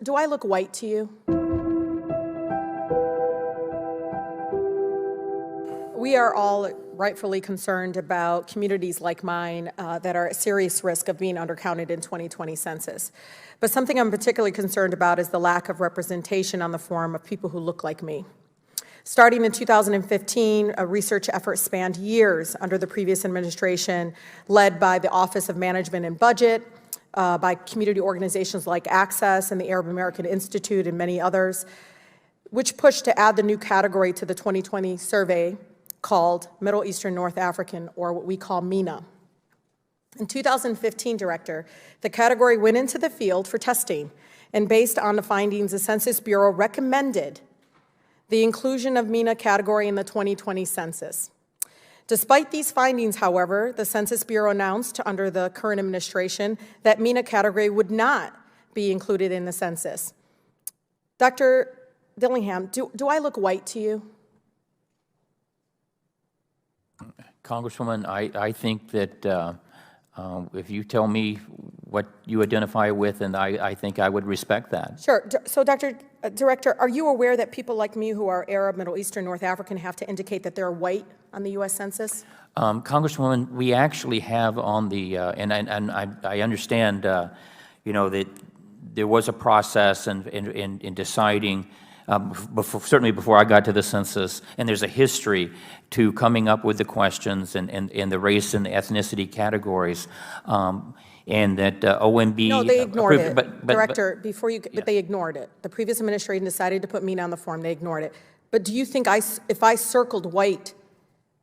do I look white to you? We are all rightfully concerned about communities like mine that are at serious risk of being undercounted in 2020 census. But something I'm particularly concerned about is the lack of representation on the form of people who look like me. Starting in 2015, a research effort spanned years under the previous administration, led by the Office of Management and Budget, by community organizations like Access and the Arab American Institute and many others, which pushed to add the new category to the 2020 survey called Middle Eastern North African, or what we call MENA. In 2015, Director, the category went into the field for testing, and based on the findings, the Census Bureau recommended the inclusion of MENA category in the 2020 census. Despite these findings, however, the Census Bureau announced under the current administration that MENA category would not be included in the census. Dr. Dillingham, do I look white to you? Congresswoman, I think that if you tell me what you identify with, and I think I would respect that. Sure. So, Director, are you aware that people like me who are Arab, Middle Eastern, North African have to indicate that they're white on the U.S. Census? Congresswoman, we actually have on the, and I understand, you know, that there was a process in deciding, certainly before I got to the census, and there's a history to coming up with the questions and the race and the ethnicity categories, and that OMB... No, they ignored it. Director, but they ignored it. The previous administration decided to put MENA on the form. They ignored it. But do you think if I circled white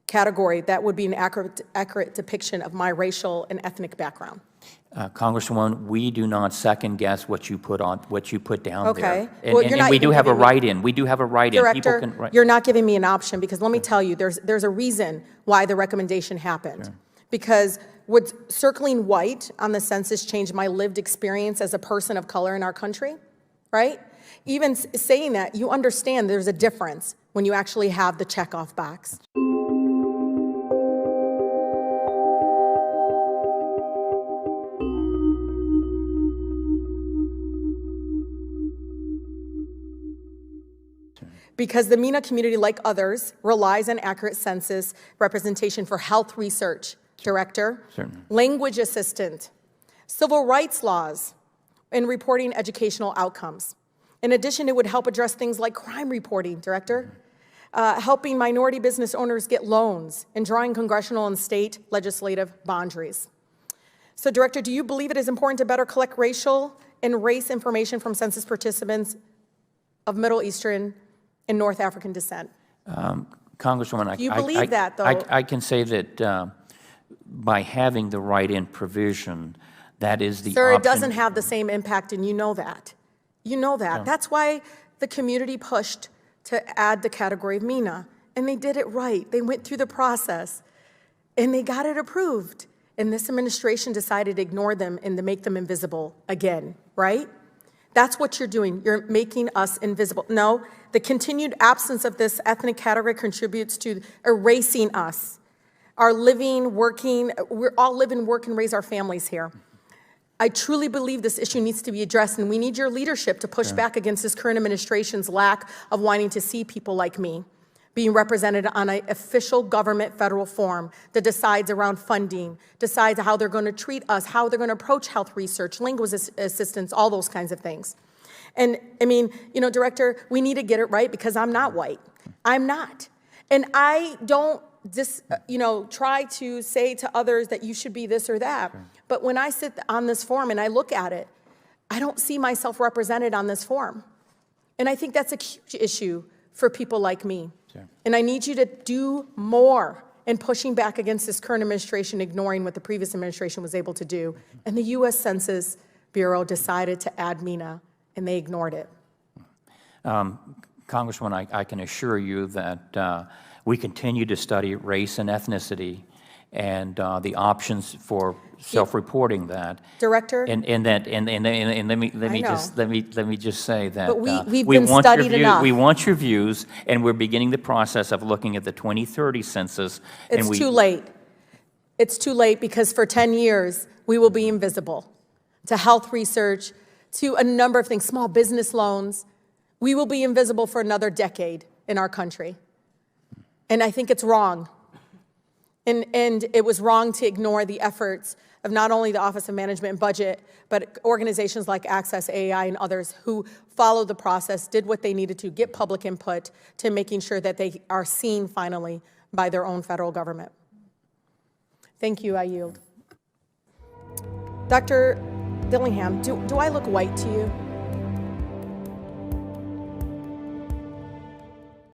category, that would be an accurate depiction of my racial and ethnic background? Congresswoman, we do not second guess what you put down there. Well, and we do have a write-in. We do have a write-in. Director, people can you're not giving me an option, because let me tell you, there's a reason why the recommendation happened. Sure. Because would circling white on the census change my lived experience as a person of color in our country, right? Even saying that, you understand there's a difference when you actually have the checkoff box. Because the MENA community, like others, relies on accurate census representation for health research, Director, language assistant, civil rights laws, and reporting educational outcomes. In addition, it would help address things like crime reporting, Director, helping minority business owners get loans, and drawing congressional and state legislative boundaries. So, Director, do you believe it is important to better collect racial and race information from census participants of Middle Eastern and North African descent? Congresswoman, do you believe that, though? I can say that by having the write-in provision, that is the Sir, option. it doesn't have the same impact, and you know that. You know that. Yeah. That's why the community pushed to add the category of MENA, and they did it right. They went through the process, and they got it approved. And this administration decided to ignore them and to make them invisible again, right? That's what you're doing. You're making us invisible. No, the continued absence of this ethnic category contributes to erasing us. Our living, working, we all live and work and raise our families here. I truly believe this issue needs to be addressed, and we need your leadership to push back against this current administration's lack of wanting to see people like me being represented on an official government federal form that decides around funding, decides how they're going to treat us, how they're going to approach health research, linguist assistance, all those kinds of things. And I mean, you know, Director, we need to get it right, because I'm not white. I'm not. And I don't try to say to others that you should be this or that. Sure. But when I sit on this form and I look at it, I don't see myself represented on this form. And I think that's a huge issue for people like me. Sure. And I need you to do more in pushing back against this current administration, ignoring what the previous administration was able to do. And the U.S. Census Bureau decided to add MENA, and they ignored it. Congresswoman, I can assure you that we continue to study race and ethnicity and the options for self-reporting that. Director? And let me just say that but we've been studied enough. We want your views, and we're beginning the process of looking at the 2030 census. It's too late. It's too late, because for 10 years we will be invisible to health research, to a number of things, small business loans. We will be invisible for another decade in our country. And I think it's wrong. And it was wrong to ignore the efforts of not only the Office of Management and Budget, but organizations like Access AI and others who followed the process, did what they needed to, get public input to making sure that they are seen finally by their own federal government. Thank you, I yield. Dr. Dillingham, do I look white to you?